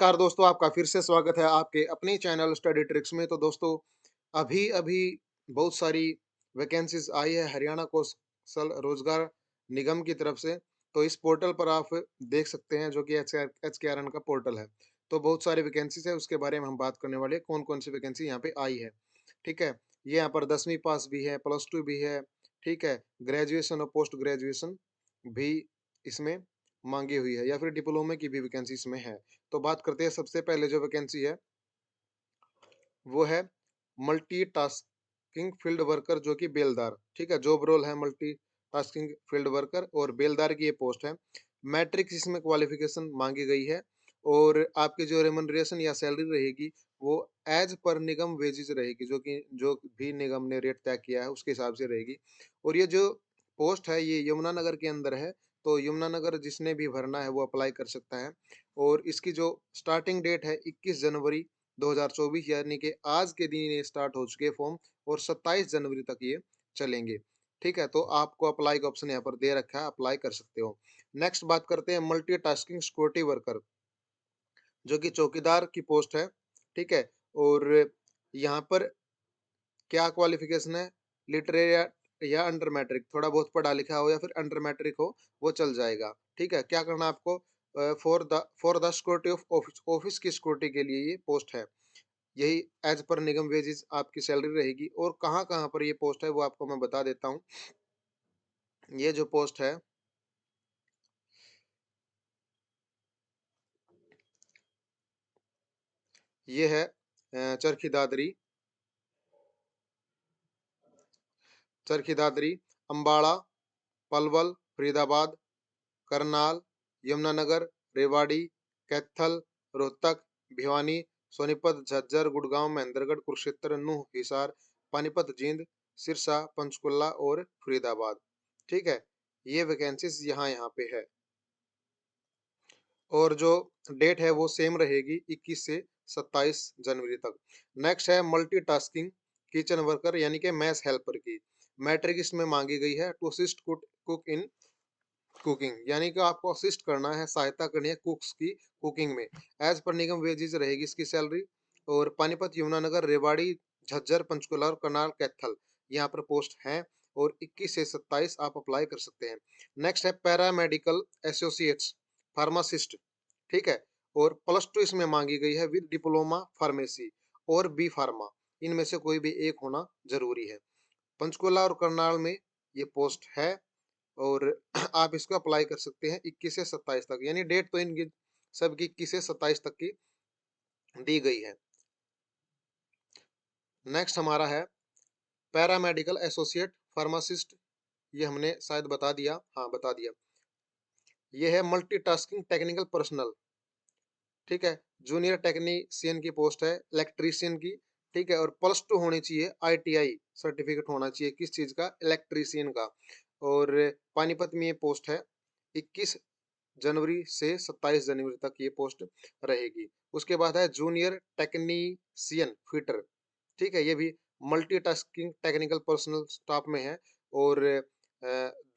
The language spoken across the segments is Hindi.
नमस्कार दोस्तों, आपका फिर से स्वागत है आपके अपने चैनल स्टडी ट्रिक्स में। तो दोस्तों, अभी-अभी बहुत सारी वैकेंसीज़ आई है हरियाणा कौशल रोजगार निगम की तरफ से। तो इस पोर्टल पर आप देख सकते हैं, जो कि एचकेआरएन का पोर्टल है। तो बहुत सारी वैकेंसीज़ है, उसके बारे में हम बात करने वाले हैं, कौन-कौन सी वैकेंसी यहाँ पे आई है। ठीक है? ये यहाँ पर 10वीं पास भी है, प्लस 2 भी है, ठीक है? ग्रेजुएशन और पोस्ट ग्रेजुएशन भी इसमें माँगी हुई है, या फिर डिप्लोमे की भी वैकेंसी इसमें है। तो बात करते हैं, सबसे पहले जो वैकेंसी है, वो है मल्टीटास्किंग फील्ड वर्कर, जो कि बेलदार, ठीक है? जॉब रोल है मल्टीटास्किंग फील्ड वर्कर और बेलदार की ये पोस्ट है। मैट्रिक इसमें क्वालिफिकेशन माँगी गई है और आपकी जो रेम्युनरेशन या सैलरी रहेगी, वो एज़ पर निगम वेजेस रहेगी, जो भी निगम ने रेट तय किया है, उसके हिसाब से रहेगी। और ये जो पोस्ट है, ये यमुनानगर के अंदर है, तो यमुनानगर जिसने भी भरना है, वो अप्लाई कर सकता है। और इसकी जो स्टार्टिंग डेट है, 21 जनवरी 2024, यानी कि आज के दिन ये स्टार्ट हो चुके हैं फॉर्म, और 27 जनवरी तक ये चलेंगे। ठीक है? तो आपको अप्लाई का ऑप्शन यहाँ पर दे रखा है, अप्लाई कर सकते हो। नेक्स्ट बात करते हैं मल्टीटास्किंग सिक्योरिटी वर्कर, जो कि चौकीदार की पोस्ट है। ठीक है? और यहाँ पर क्या क्वालिफिकेशन है? लिटरेरी या अंडर मैट्रिक, थोड़ा बहुत पढ़ा लिखा हो या फिर अंडर मैट्रिक हो, वो चल जाएगा। ठीक है? क्या करना है आपको? For the security of office, office की सिक्योरिटी के लिए ये पोस्ट है। यही एज पर निगम वेजेस आपकी सैलरी रहेगी। और कहाँ-कहाँ पर ये पोस्ट है, वो आपको मैं बता देता हूँ। ये जो पोस्ट है, ये है चरखी दादरी, अम्बाड़ा, पलवल, फरीदाबाद, करनाल, यमुनानगर, रेवाड़ी, कैथल, रोहतक, भिवानी, सोनीपत, झज्जर, गुड़गांव, महेंद्रगढ़, कुरुक्षेत्र, नूह, हिसार, पानीपत, जींद, सिरसा, पंचकुला और फरीदाबाद। ठीक है? ये वैकेंसीज यहाँ यहाँ पे है। और जो डेट है, वो सेम रहेगी, 21 से 27 जनवरी तक। नेक्स्ट है मल्टीटास्किंग किचन वर्कर, यानी कि मैस हेल्पर की। मैट्रिक इसमें मांगी गई है to assist cook in cooking, यानी कि आपको असिस्ट करना है, सहायता करनी है कुक्स की कुकिंग में। एज पर निगम वेजेस रहेगी इसकी सैलरी। और पानीपत, यमुनानगर, रेवाड़ी, झज्जर, पंचकुला और करनाल, कैथल, यहाँ पर पोस्ट है। और 21 से 27 आप अप्लाई कर सकते हैं। नेक्स्ट है पैरामेडिकल एसोसिएट्स फार्मासिस्ट, ठीक है? और प्लस 2 इसमें मांगी गई है विद डिप्लोमा फार्मेसी और बी फार्मा, इनमें से कोई भी एक होना जरूरी है। पंचकुला और करनाल में ये पोस्ट है। और आप इसको अप्लाई कर सकते हैं 21 से 27 तक, यानी डेट तो इनकी सबकी 21 से 27 तक की दी गई है। नेक्स्ट हमारा है पैरामेडिकल एसोसिएट फार्मासिस्ट, ये हमने शायद बता दिया, हाँ बता दिया। ये है मल्टीटास्किंग टेक्निकल पर्सनल, ठीक है? जूनियर टेक्नीशियन की पोस्ट है, इलेक्ट्रीशियन की। ठीक है? और प्लस 2 होनी चाहिए, आईटीआई सर्टिफिकेट होना चाहिए, किस चीज का? इलेक्ट्रीशियन का। और पानीपत में ये पोस्ट है, 21 जनवरी से 27 जनवरी तक ये पोस्ट रहेगी। उसके बाद है जूनियर टेक्नीशियन फिटर, ठीक है? ये भी मल्टीटास्किंग टेक्निकल पर्सनल स्टाफ में है। और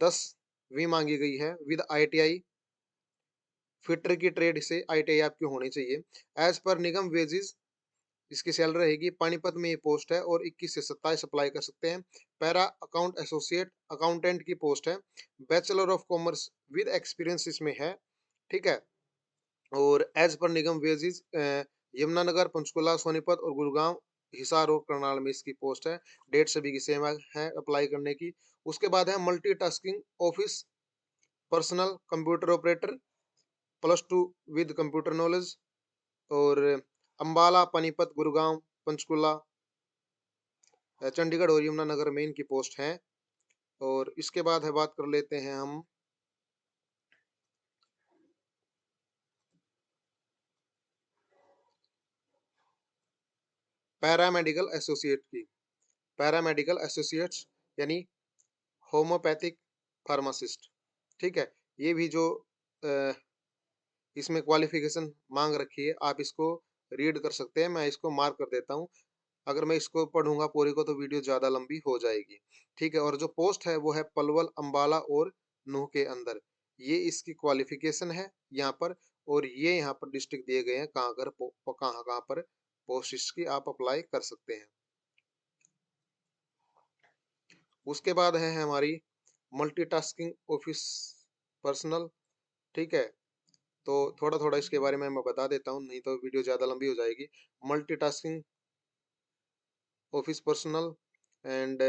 10वीं मांगी गई है विद आईटीआई, फिटर की ट्रेड से आईटीआई आपकी होनी चाहिए। एज पर निगम वेजेस इसकी सैलरी रहेगी। पानीपत में ये पोस्ट है और 21 से 27 अप्लाई कर सकते हैं। पैरा अकाउंट एसोसिएट अकाउंटेंट की पोस्ट है। Bachelor of commerce with experience इसमें है। ठीक है? और एज पर निगम वेजेस यमुनानगर, पंचकुला, सोनीपत और गुड़गांव, हिसार और करनाल में इसकी पोस्ट है। डेट सभी की सेम है अप्लाई करने की। उसके बाद है multitasking office personal computer operator, plus 2 with computer knowledge. और अम्बाला, पानीपत, गुरुग्राम, पंचकुला, चंडीगढ़ और यमुनानगर में इनकी पोस्ट है। और इसके बाद है, बात कर लेते हैं हम पैरामेडिकल एसोसिएट की। पैरामेडिकल एसोसिएट्स यानी होम्योपैथिक फार्मासिस्ट, ठीक है? ये भी जो अ, इसमें क्वालिफिकेशन मांग रखी है, आप इसको रीड कर सकते हैं। मैं इसको मार्क कर देता हूँ। अगर मैं इसको पढ़ूंगा पूरी को, तो वीडियो ज्यादा लंबी हो जाएगी। ठीक है? और जो पोस्ट है, वो है पलवल, अंबाला और नूह के अंदर। ये इसकी क्वालिफिकेशन है यहाँ पर। और ये यहाँ पर डिस्ट्रिक्ट दिए गए हैं कहाँ कहाँ पर पोस्ट इसकी आप अप्लाई कर सकते हैं। उसके बाद है हमारी मल्टीटास्किंग ऑफिस पर्सनल। ठीक है, तो थोड़ा थोड़ा इसके बारे में मैं बता देता हूँ, नहीं तो वीडियो ज़्यादा लंबी हो जाएगी। Multitasking office personal and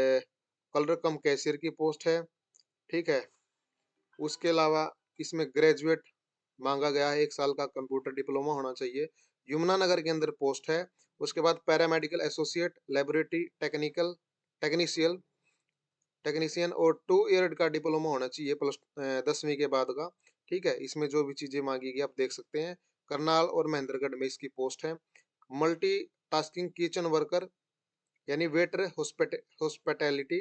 colour come cashier की पोस्ट है। ठीक है, उसके अलावा इसमें ग्रेजुएट मांगा गया है, 1 साल का कंप्यूटर डिप्लोमा होना चाहिए। यमुनानगर के अंदर पोस्ट है। उसके बाद paramedical associate, laboratory technical technical technician और 2 ईयर का डिप्लोमा होना चाहिए प्लस 10वीं के बाद का। ठीक है, इसमें जो भी चीजें मांगी गई आप देख सकते हैं। करनाल और महेंद्रगढ़ में इसकी पोस्ट है। मल्टी टास्किंग किचन वर्कर यानी वेटर हॉस्पिटैलिटी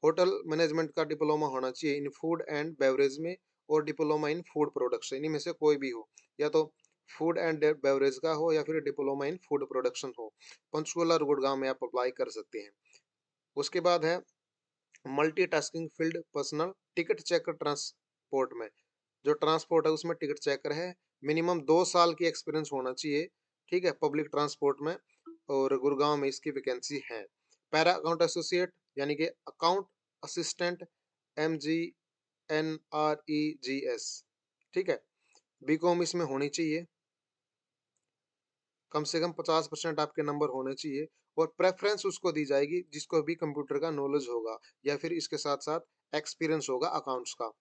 होटल मैनेजमेंट का डिप्लोमा होना चाहिए इन फूड एंड बेवरेज में, और डिप्लोमा इन फूड प्रोडक्शन, इन्हीं में से कोई भी हो, या तो फूड एंड बेवरेज का हो या फिर डिप्लोमा इन फूड प्रोडक्शन हो। पंचकुला और गुड़गांव में आप अप्लाई कर सकते हैं। उसके बाद है multitasking field personal ticket checker transport में, जो ट्रांसपोर्ट है उसमें टिकट चेकर है। मिनिमम 2 साल की एक्सपीरियंस होना चाहिए। ठीक है, पब्लिक ट्रांसपोर्ट में, और गुड़गांव में इसकी वैकेंसी है। पैरा अकाउंट एसोसिएट यानी कि अकाउंट असिस्टेंट, MGNREGS। ठीक है, बीकॉम इसमें होनी चाहिए, कम से कम 50% आपके नंबर होने चाहिए, और प्रेफरेंस उसको दी जाएगी जिसको भी कंप्यूटर का नॉलेज होगा या फिर इसके साथ साथ एक्सपीरियंस होगा अकाउंट्स का।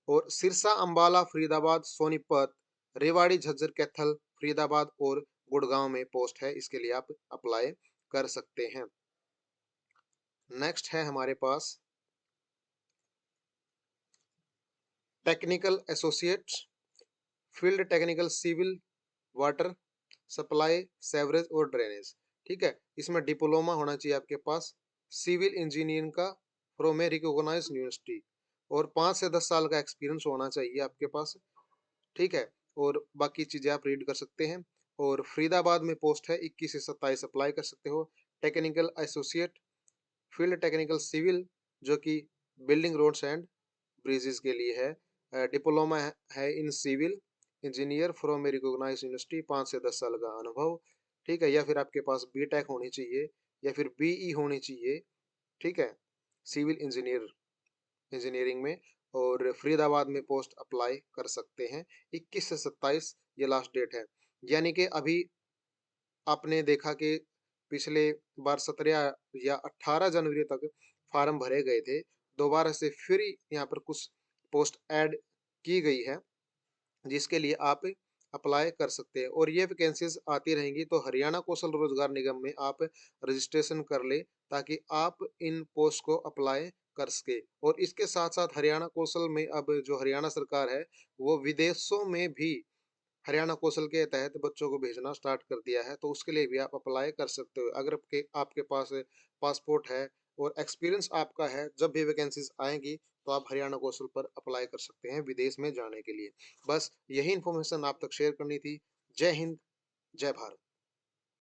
और सिरसा, अंबाला, फरीदाबाद, सोनीपत, रेवाड़ी, झज्जर, कैथल, फरीदाबाद और गुड़गांव में पोस्ट है, इसके लिए आप अप्लाई कर सकते हैं। नेक्स्ट है हमारे पास technical associate field technical civil water supply sewerage और ड्रेनेज। ठीक है, इसमें डिप्लोमा होना चाहिए आपके पास सिविल इंजीनियरिंग का फ्रॉम ए रिकॉग्नाइज यूनिवर्सिटी, और 5 से 10 साल का एक्सपीरियंस होना चाहिए आपके पास। ठीक है, और बाकी चीजें आप रीड कर सकते हैं। और फरीदाबाद में पोस्ट है, 21 से 27 अप्लाई कर सकते हो। Technical associate field technical civil, जो कि बिल्डिंग रोड्स एंड ब्रिजेस के लिए है। डिप्लोमा है in civil engineer from a recognised university, 5 से 10 साल का अनुभव। ठीक है, या फिर आपके पास बीटेक होनी चाहिए या फिर बीई होनी चाहिए। ठीक है, सिविल इंजीनियरिंग में, और फरीदाबाद में पोस्ट अप्लाई कर सकते हैं। 21 से 27 ये लास्ट डेट है। यानी कि अभी आपने देखा कि पिछले बार 17 या 18 जनवरी तक फार्म भरे गए थे, दोबारा से फिर यहाँ पर कुछ पोस्ट ऐड की गई है जिसके लिए आप अप्लाई कर सकते हैं, और ये वैकेंसीज आती रहेंगी। तो हरियाणा कौशल रोजगार निगम में आप रजिस्ट्रेशन कर ले ताकि आप इन पोस्ट को अप्लाई कर सके। और इसके साथ साथ हरियाणा कौशल में अब जो हरियाणा सरकार है वो विदेशों में भी हरियाणा कौशल के तहत बच्चों को भेजना स्टार्ट कर दिया है, तो उसके लिए भी आप अप्लाई कर सकते हो। अगर आपके पास पासपोर्ट है और एक्सपीरियंस आपका है, जब भी वैकेंसीज आएंगी तो आप हरियाणा कौशल पर अप्लाई कर सकते हैं विदेश में जाने के लिए। बस यही इन्फॉर्मेशन आप तक शेयर करनी थी। जय हिंद, जय भारत।